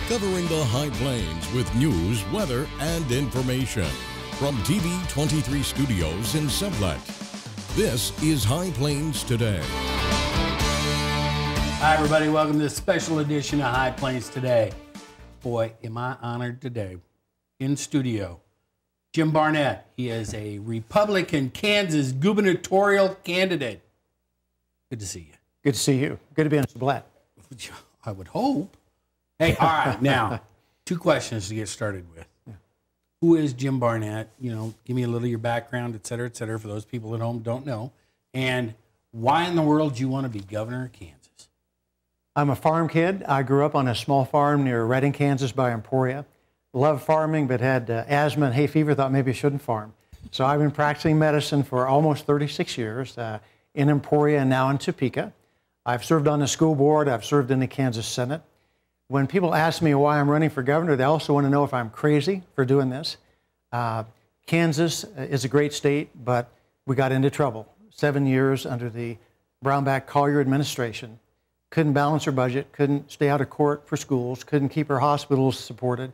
covering the High Plains with news, weather, and information. From TV 23 Studios in Sublette, this is High Plains Today. Hi, everybody. Welcome to this special edition of High Plains Today. Boy, am I honored today. In studio, Jim Barnett. He is a Republican Kansas gubernatorial candidate. Good to see you. Good to see you. Good to be in Sublette. I would hope. Hey, all right. Now, two questions to get started with. Yeah. Who is Jim Barnett? You know, give me a little of your background, et cetera, for those people at home who don't know. And why in the world do you want to be governor of Kansas? I'm a farm kid. I grew up on a small farm near Redding, Kansas by Emporia. Loved farming, but had asthma and hay fever, thought maybe I shouldn't farm. So I've been practicing medicine for almost 36 years in Emporia and now in Topeka. I've served on the school board. I've served in the Kansas Senate. When people ask me why I'm running for governor, they also want to know if I'm crazy for doing this. Kansas is a great state, but we got into trouble. 7 years under the Brownback-Collier administration. Couldn't balance her budget, couldn't stay out of court for schools, couldn't keep her hospitals supported,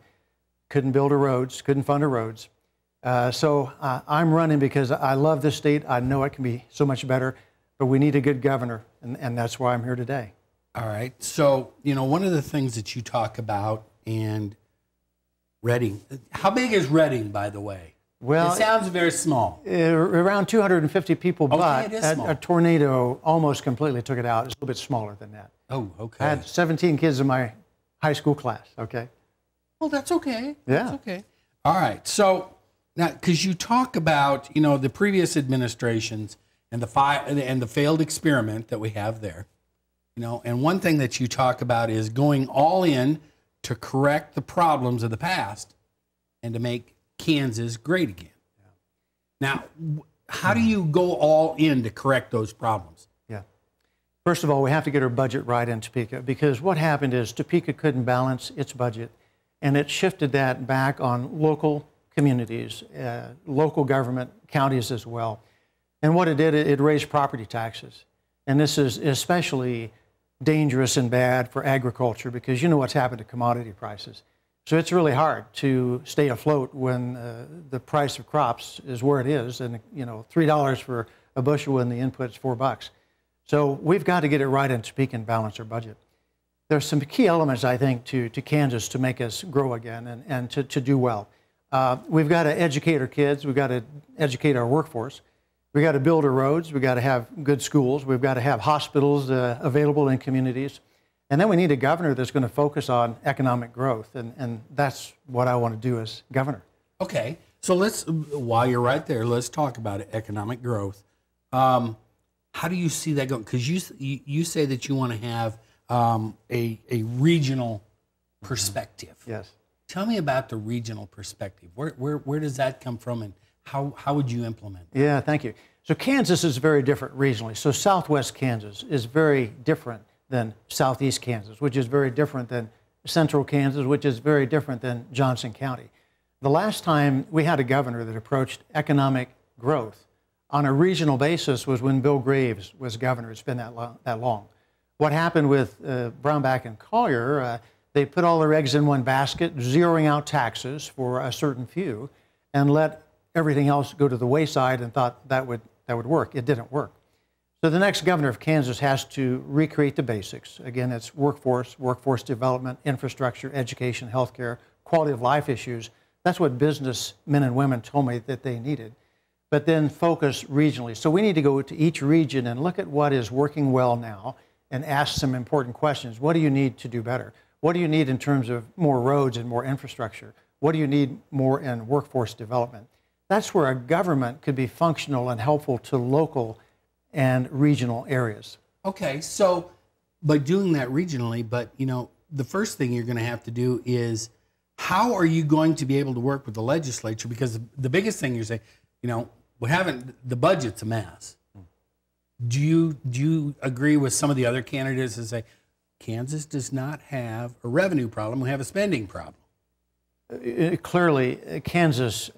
couldn't build her roads, couldn't fund her roads. So I'm running because I love this state. I know it can be so much better, but we need a good governor, and that's why I'm here today. All right. So, you know, one of the things that you talk about and Redding, how big is Redding, by the way? Well, it sounds very small. Around 250 people, okay, but it is small. A tornado almost completely took it out. It's a little bit smaller than that. Oh, okay. I had 17 kids in my high school class, okay? Well, that's okay. Yeah. That's okay. All right. So now, because you talk about, you know, the previous administrations and the failed experiment that we have there, you know, and one thing that you talk about is going all in to correct the problems of the past and to make Kansas great again. Yeah. Now, how do you go all in to correct those problems? Yeah. First of all, we have to get our budget right in Topeka, because what happened is Topeka couldn't balance its budget, and it shifted that back on local communities, local government, counties as well. And what it did, it raised property taxes. And this is especially dangerous and bad for agriculture, because you know what's happened to commodity prices. So it's really hard to stay afloat when the price of crops is where it is, and you know, $3 for a bushel when the input's $4. So we've got to get it right in Topeka and balance our budget. There's some key elements, I think, to Kansas to make us grow again and to do well. We've got to educate our kids. We've got to educate our workforce. We've got to build our roads. We've got to have good schools. We've got to have hospitals available in communities. And then we need a governor that's going to focus on economic growth, and that's what I want to do as governor. Okay, so while you're right there, let's talk about it, economic growth. How do you see that going? Because you say that you want to have a regional perspective. Yes. Tell me about the regional perspective. Where does that come from, and how would you implement it? Yeah, thank you. So Kansas is very different regionally. So Southwest Kansas is very different than Southeast Kansas, which is very different than Central Kansas, which is very different than Johnson County. The last time we had a governor that approached economic growth on a regional basis was when Bill Graves was governor. It's been that long. What happened with Brownback and Collier, they put all their eggs in one basket, zeroing out taxes for a certain few, and let everything else go to the wayside, and thought that would work. It didn't work. So the next governor of Kansas has to recreate the basics. Again, it's workforce development, infrastructure, education, healthcare, quality of life issues. That's what businessmen and women told me that they needed. But then focus regionally. So we need to go to each region and look at what is working well now and ask some important questions. What do you need to do better? What do you need in terms of more roads and more infrastructure? What do you need more in workforce development? That's where a government could be functional and helpful to local and regional areas. Okay, so by doing that regionally, but you know, the first thing you're going to have to do is, how are you going to be able to work with the legislature? Because the biggest thing you're saying, you know, the budget's a mess. Do you agree with some of the other candidates that say Kansas does not have a revenue problem, we have a spending problem? Clearly, Kansas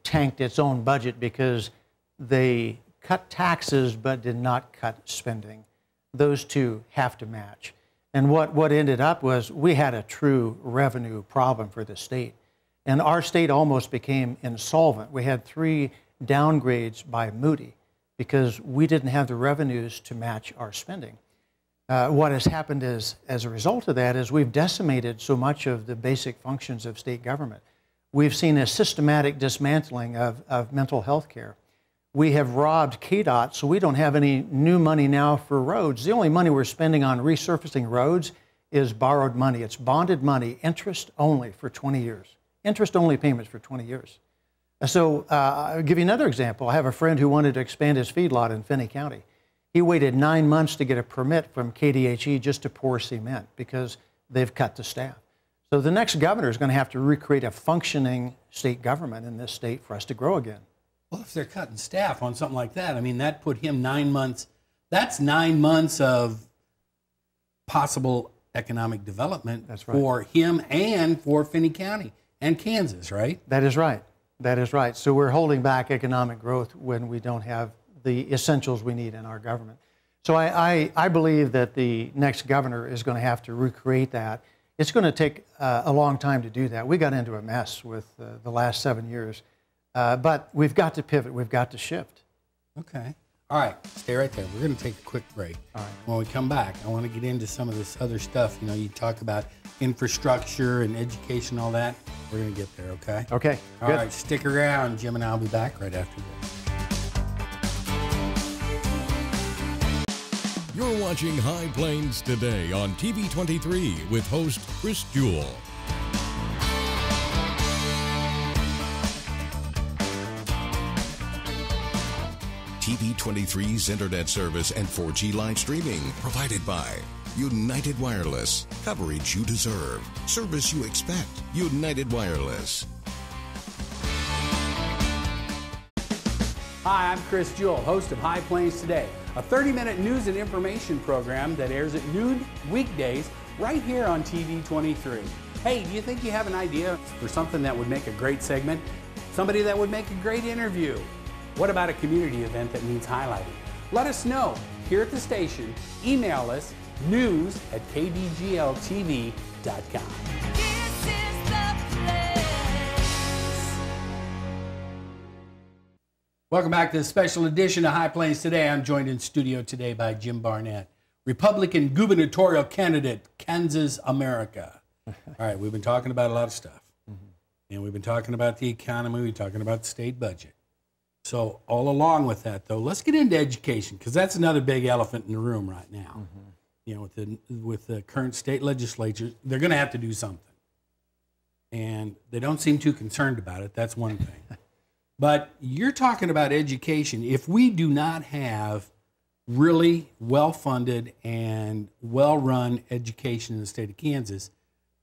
tanked its own budget because they cut taxes but did not cut spending. Those two have to match. And what ended up was we had a true revenue problem for the state. And our state almost became insolvent. We had 3 downgrades by Moody because we didn't have the revenues to match our spending. What has happened is, as a result of that, is we've decimated so much of the basic functions of state government. We've seen a systematic dismantling of mental health care. We have robbed KDOT, so we don't have any new money now for roads. The only money we're spending on resurfacing roads is borrowed money. It's bonded money, interest only for 20 years. Interest only payments for 20 years. So I'll give you another example. I have a friend who wanted to expand his feedlot in Finney County. He waited 9 months to get a permit from KDHE just to pour cement because they've cut the staff. So the next governor is going to have to recreate a functioning state government in this state for us to grow again. Well, if they're cutting staff on something like that, I mean, that put him 9 months. That's 9 months of possible economic development for him and for Finney County and Kansas, right? That is right. That is right. So we're holding back economic growth when we don't have the essentials we need in our government. So I believe that the next governor is going to have to recreate that. It's going to take a long time to do that. We got into a mess with the last 7 years. But we've got to pivot. We've got to shift. Okay. All right. Stay right there. We're going to take a quick break. All right. When we come back, I want to get into some of this other stuff. You know, you talk about infrastructure and education, all that. We're going to get there, okay? Okay. All right. Stick around. Jim and I will be back right after this. You're watching High Plains Today on TV 23 with host Chris Jewell. TV 23's internet service and 4G live streaming provided by United Wireless. Coverage you deserve. Service you expect. United Wireless. Hi, I'm Chris Jewell, host of High Plains Today, a 30-minute news and information program that airs at noon weekdays right here on TV 23. Hey, do you think you have an idea for something that would make a great segment? Somebody that would make a great interview? What about a community event that needs highlighting? Let us know here at the station. Email us news@kdgltv.com. Welcome back to the special edition of High Plains Today. I'm joined in studio today by Jim Barnett, Republican gubernatorial candidate, Kansas, America. All right, we've been talking about a lot of stuff. And we've been talking about the economy, we've been talking about the state budget. So all along with that, though, let's get into education, because that's another big elephant in the room right now. You know, with the current state legislatures, they're going to have to do something. And they don't seem too concerned about it. That's one thing. But you're talking about education. If we do not have really well-funded and well-run education in the state of Kansas,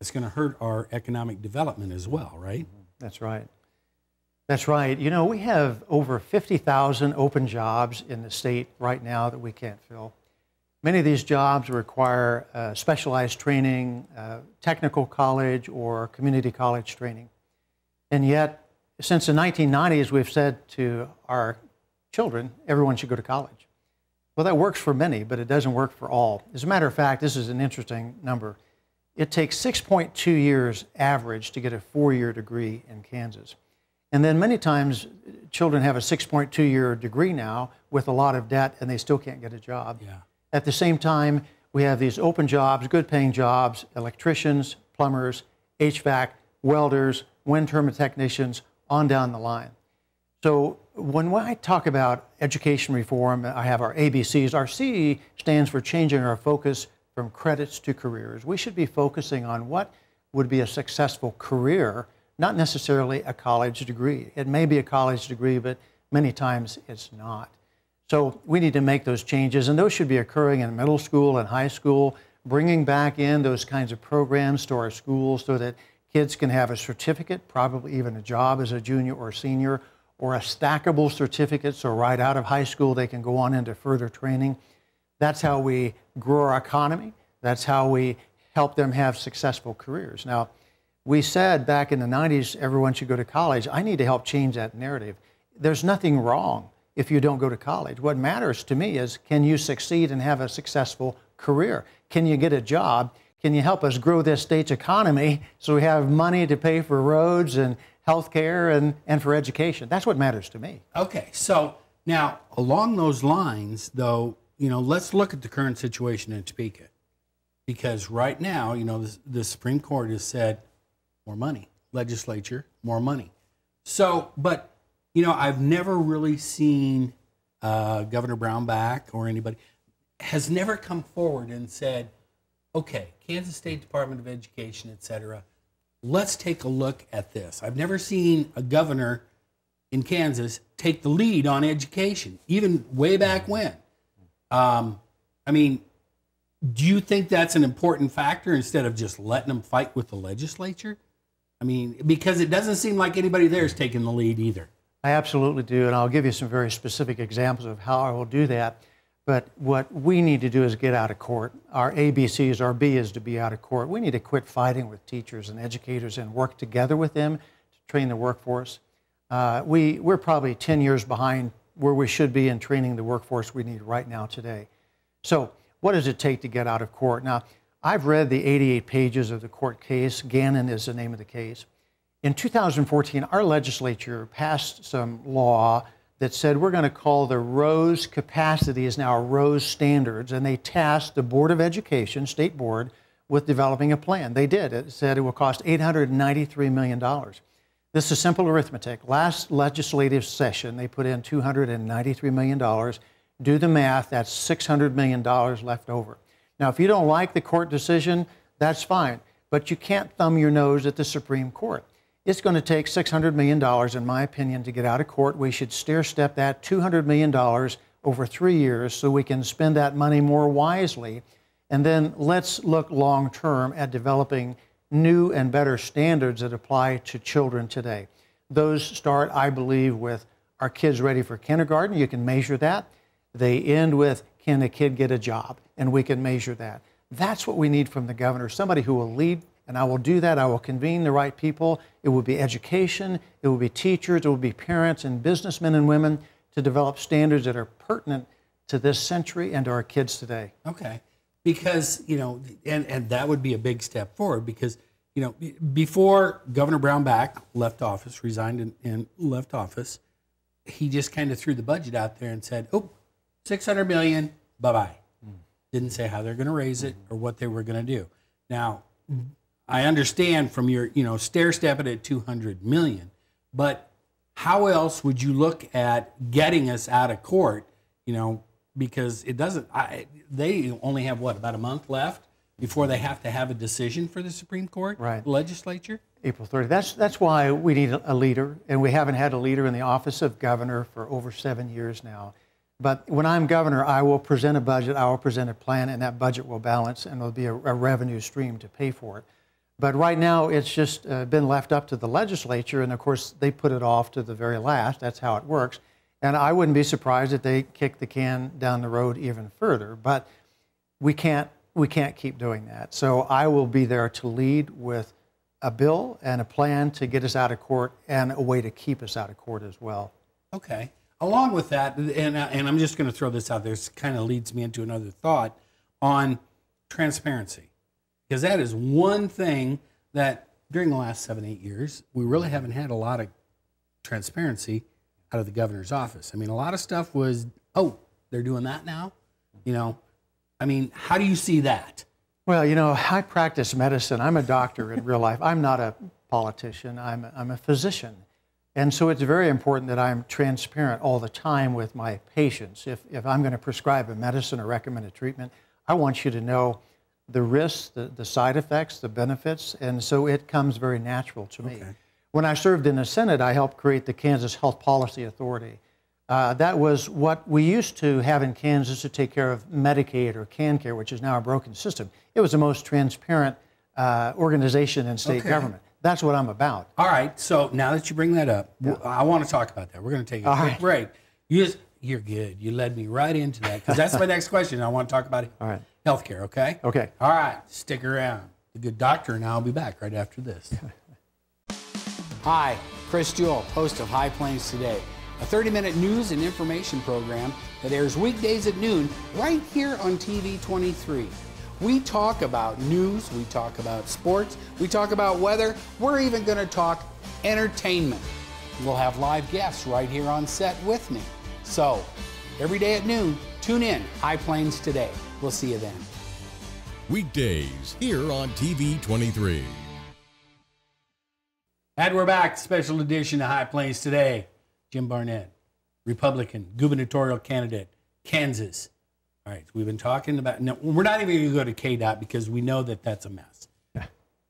it's going to hurt our economic development as well, right? That's right. That's right. You know, we have over 50,000 open jobs in the state right now that we can't fill. Many of these jobs require specialized training, technical college or community college training. And yet, since the 1990s, we've said to our children, everyone should go to college. Well, that works for many, but it doesn't work for all. As a matter of fact, this is an interesting number. It takes 6.2 years average to get a 4-year degree in Kansas. And then many times, children have a 6.2-year degree now with a lot of debt, and they still can't get a job. Yeah. At the same time, we have these open jobs, good-paying jobs, electricians, plumbers, HVAC, welders, wind turbine technicians, on down the line. So when I talk about education reform, I have our ABCs. Our C stands for changing our focus from credits to careers. We should be focusing on what would be a successful career, not necessarily a college degree. It may be a college degree, but many times it's not. So we need to make those changes, and those should be occurring in middle school and high school, bringing back in those kinds of programs to our schools so that kids can have a certificate, probably even a job as a junior or senior, or a stackable certificate, so right out of high school they can go on into further training. That's how we grow our economy. That's how we help them have successful careers. Now, we said back in the 90s, everyone should go to college. I need to help change that narrative. There's nothing wrong if you don't go to college. What matters to me is, can you succeed and have a successful career? can you get a job? Can you help us grow this state's economy so we have money to pay for roads and health care and for education? That's what matters to me. Okay, so now along those lines, though, let's look at the current situation in Topeka. Because right now, the Supreme Court has said more money, legislature, more money. So, but, I've never really seen Governor Brownback or anybody has never come forward and said, okay, Kansas State Department of Education, et cetera, let's take a look at this. I've never seen a governor in Kansas take the lead on education, even way back when. Do you think that's an important factor instead of just letting them fight with the legislature? Because it doesn't seem like anybody there is taking the lead either. I absolutely do, and I'll give you some very specific examples of how I will do that. But what we need to do is get out of court. Our ABCs, our B is to be out of court. We need to quit fighting with teachers and educators and work together with them to train the workforce. We're probably 10 years behind where we should be in training the workforce we need right now today. So what does it take to get out of court? Now, I've read the 88 pages of the court case. Gannon is the name of the case. In 2014, our legislature passed some law that said we're going to call the Rose capacity is now Rose standards, and they tasked the Board of Education, State Board, with developing a plan. They did. It said it will cost $893 million. This is simple arithmetic. Last legislative session, they put in $293 million. Do the math, that's $600 million left over. Now, if you don't like the court decision, that's fine, but you can't thumb your nose at the Supreme Court. It's going to take $600 million, in my opinion, to get out of court. We should stair-step that $200 million over 3 years so we can spend that money more wisely. And then let's look long-term at developing new and better standards that apply to children today. Those start, I believe, with are kids ready for kindergarten? You can measure that. They end with, can a kid get a job? And we can measure that. That's what we need from the governor, somebody who will lead, and I will do that. I will convene the right people. It will be education, it will be teachers, it will be parents and businessmen and women to develop standards that are pertinent to this century and to our kids today. Okay. Because, and that would be a big step forward because, before Governor Brownback left office, resigned and left office, he just kind of threw the budget out there and said, oh, $600 million, bye-bye. Didn't say how they're going to raise it or what they were going to do. Now, I understand from your, stair-stepping at $200 million, but how else would you look at getting us out of court, because it doesn't, they only have, about a month left before they have to have a decision for the Supreme Court, right. Legislature? April 30th. That's why we need a leader, and we haven't had a leader in the office of governor for over 7 years now. But when I'm governor, I will present a budget, I will present a plan, and that budget will balance, and there'll be a revenue stream to pay for it. But right now, it's just been left up to the legislature, and of course, they put it off to the very last. That's how it works. And I wouldn't be surprised if they kick the can down the road even further. But we can't keep doing that. So I will be there to lead with a bill and a plan to get us out of court and a way to keep us out of court as well. Okay. Along with that, and I'm just going to throw this out there, this kind of leads me into another thought on transparency. Because that is one thing that during the last 7-8 years, we really haven't had a lot of transparency out of the governor's office. A lot of stuff was, oh, they're doing that now? How do you see that? Well, I practice medicine. I'm a doctor in real life. I'm not a politician. I'm a physician. And so it's very important that I'm transparent all the time with my patients. If I'm going to prescribe a medicine or recommend a treatment, I want you to know the risks, the side effects, the benefits, and so it comes very natural to me. Okay. When I served in the Senate, I helped create the Kansas Health Policy Authority. That was what we used to have in Kansas to take care of Medicaid or CanCare, which is now a broken system. It was the most transparent organization in state government. That's what I'm about. All right. So now that you bring that up, I want to talk about that. We're going to take a quick break. You're good. You led me right into that because that's my next question. I want to talk about healthcare, okay? Okay. All right. Stick around. The Good Doctor and I'll be back right after this. Hi, Chris Jewell, host of High Plains Today, a 30-minute news and information program that airs weekdays at noon right here on TV 23. We talk about news, we talk about sports, we talk about weather, we're even going to talk entertainment. We'll have live guests right here on set with me. So, every day at noon, tune in, High Plains Today. We'll see you then. Weekdays here on TV 23. And we're back, special edition of High Plains Today. Jim Barnett, Republican gubernatorial candidate, Kansas. All right, we've been talking about, no, we're not even going to go to KDOT because we know that that's a mess.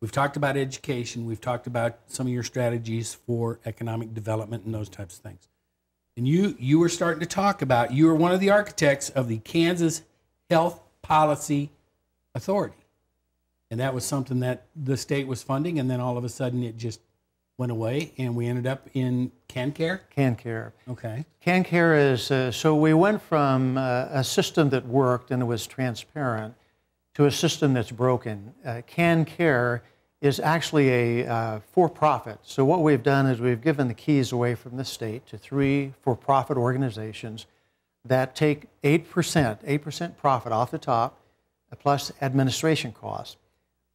We've talked about education. We've talked about some of your strategies for economic development and those types of things. And you were starting to talk about, you were one of the architects of the Kansas Health Policy Authority. And that was something that the state was funding, and then all of a sudden it just went away, and we ended up in KanCare? KanCare. Okay. KanCare is, so we went from a system that worked and it was transparent to a system that's broken. KanCare is actually a for-profit. So what we've done is we've given the keys away from the state to 3 for-profit organizations that take 8% profit off the top, plus administration costs.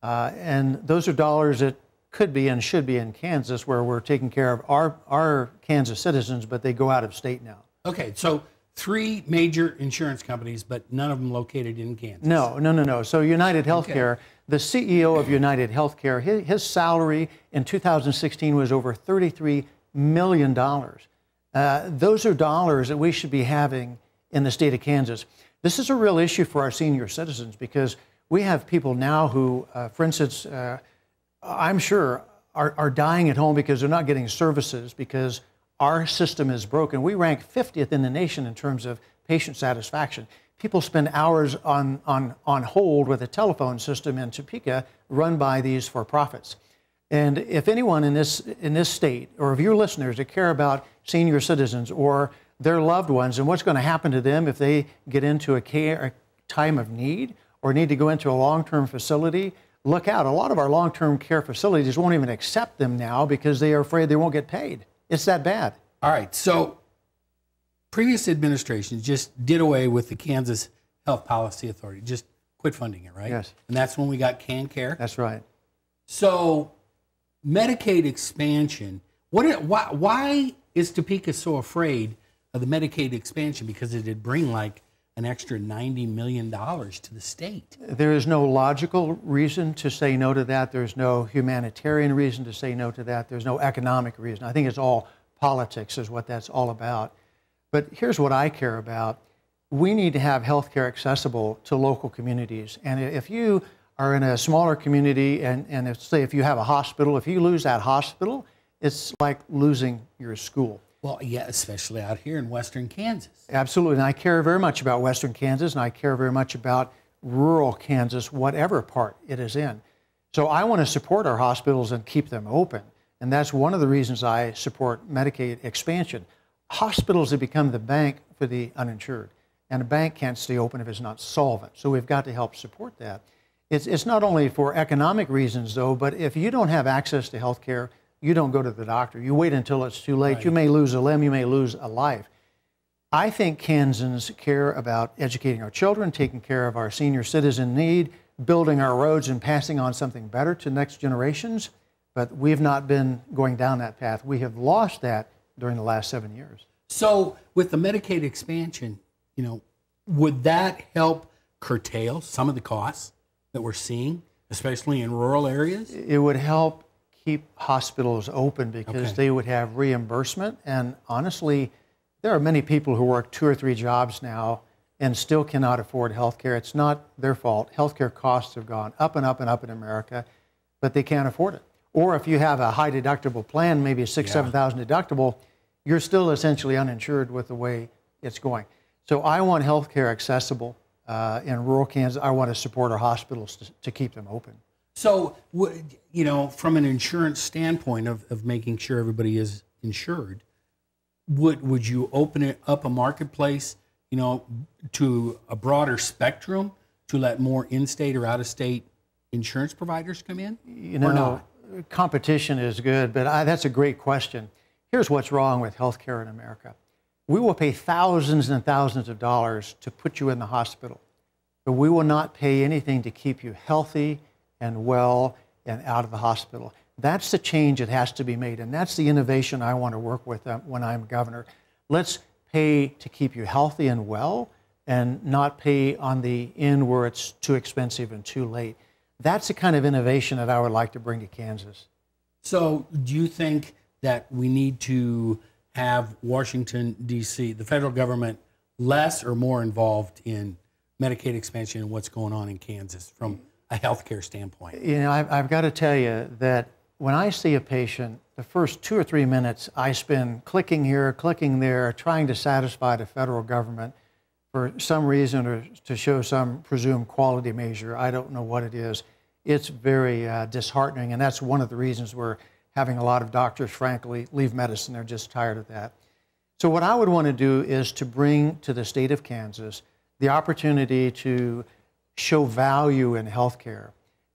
And those are dollars that could be and should be in Kansas, where we're taking care of our Kansas citizens, but they go out of state now. Okay, so 3 major insurance companies, but none of them located in Kansas. No. So United Healthcare, the CEO of United Healthcare, his salary in 2016 was over $33 million. Those are dollars that we should be having in the state of Kansas. This is a real issue for our senior citizens because we have people now who, for instance, I'm sure are dying at home because they're not getting services because our system is broken. We rank 50th in the nation in terms of patient satisfaction. People spend hours on hold with a telephone system in Topeka run by these for-profits. And if anyone in this state, or if your listeners that care about senior citizens or their loved ones and what's going to happen to them if they get into a time of need or need to go into a long-term facility, look out. A lot of our long-term care facilities won't even accept them now because they are afraid they won't get paid. It's that bad. All right. So previous administrations just did away with the Kansas Health Policy Authority, just quit funding it, right? Yes. And that's when we got KanCare. That's right. So Medicaid expansion, why is Topeka so afraid of the Medicaid expansion? Because it did bring like an extra $90 million to the state. There is no logical reason to say no to that. There's no humanitarian reason to say no to that. There's no economic reason. I think it's all politics is what that's all about. But here's what I care about. We need to have health care accessible to local communities. And if you are in a smaller community and if you have a hospital, if you lose that hospital, it's like losing your school. Well, yeah, especially out here in western Kansas. Absolutely, and I care very much about western Kansas, and I care very much about rural Kansas, whatever part it is in. So I want to support our hospitals and keep them open, and that's one of the reasons I support Medicaid expansion. Hospitals have become the bank for the uninsured, and a bank can't stay open if it's not solvent, so we've got to help support that. It's not only for economic reasons, though, but if you don't have access to health care, you don't go to the doctor. You wait until it's too late. Right. You may lose a limb. You may lose a life. I think Kansans care about educating our children, taking care of our senior citizen need, building our roads, and passing on something better to next generations. But we have not been going down that path. We have lost that during the last 7 years. So with the Medicaid expansion, would that help curtail some of the costs that we're seeing, especially in rural areas? It would help keep hospitals open because they would have reimbursement. And honestly, there are many people who work 2 or 3 jobs now and still cannot afford health care. It's not their fault. Healthcare costs have gone up and up and up in America, but they can't afford it. Or if you have a high deductible plan, maybe a $6,000, $7,000 deductible, you're still essentially uninsured with the way it's going. So I want health care accessible in rural Kansas. I want to support our hospitals to keep them open. So, from an insurance standpoint of making sure everybody is insured, would you open it up a marketplace, to a broader spectrum to let more in-state or out-of-state insurance providers come in? Or not? Competition is good, but that's a great question. Here's what's wrong with healthcare in America. We will pay thousands and thousands of dollars to put you in the hospital. but we will not pay anything to keep you healthy and well and out of the hospital. That's the change that has to be made, and that's the innovation I want to work with when I'm governor. Let's pay to keep you healthy and well and not pay on the end where it's too expensive and too late. That's the kind of innovation that I would like to bring to Kansas. So do you think that we need to have Washington, D.C., the federal government, less or more involved in Medicaid expansion and what's going on in Kansas from a healthcare standpoint? You know, I've got to tell you that when I see a patient, the first 2 or 3 minutes I spend clicking here, clicking there, trying to satisfy the federal government for some reason or to show some presumed quality measure. I don't know what it is. It's very disheartening, and that's one of the reasons we're having a lot of doctors, frankly, leave medicine. They're just tired of that. So what I would want to do is to bring to the state of Kansas the opportunity to show value in healthcare.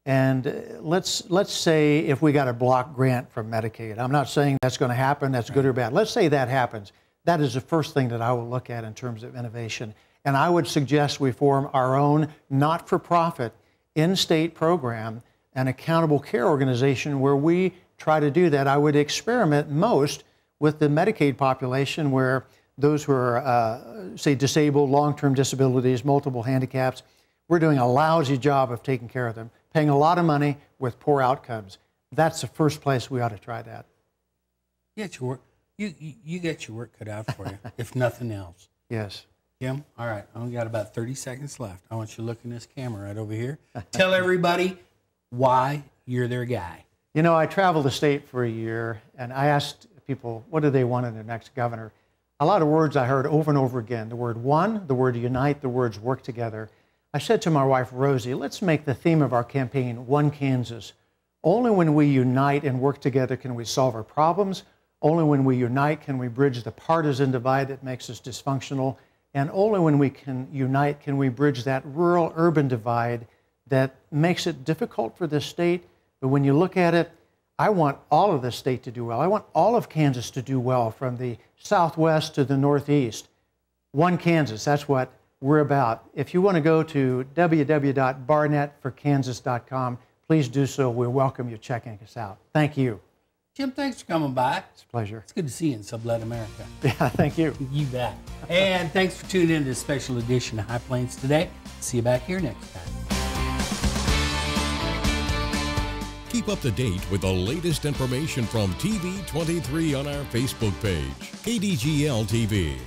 And let's say if we got a block grant from Medicaid, I'm not saying that's going to happen, that's good or bad. Let's say that happens. That is the first thing that I will look at in terms of innovation. And I would suggest we form our own not-for-profit in-state program, an accountable care organization where we try to do that. I would experiment most with the Medicaid population where those who are, say, disabled, long-term disabilities, multiple handicaps, we're doing a lousy job of taking care of them, paying a lot of money with poor outcomes. That's the first place we ought to try that. You get your work cut out for you, if nothing else. Yes. Jim, all right, I only got about 30 seconds left. I want you to look in this camera right over here. Tell everybody why you're their guy. You know, I traveled the state for a year, and I asked people, what do they want in their next governor? A lot of words I heard over and over again. The word one, the word unite, the words work together. I said to my wife, Rosie, let's make the theme of our campaign One Kansas. Only when we unite and work together can we solve our problems. Only when we unite can we bridge the partisan divide that makes us dysfunctional. And only when we can unite can we bridge that rural-urban divide that makes it difficult for this state. But when you look at it, I want all of the state to do well. I want all of Kansas to do well, from the southwest to the northeast. One Kansas, that's what we're about. If you want to go to www.barnettforkansas.com, please do so. We welcome you checking us out. Thank you. Jim, thanks for coming by. It's a pleasure. It's good to see you in Sublet America. Yeah, thank you. You bet. And thanks for tuning in to this special edition of High Plains Today. See you back here next time. Keep up to date with the latest information from TV23 on our Facebook page, KDGL TV.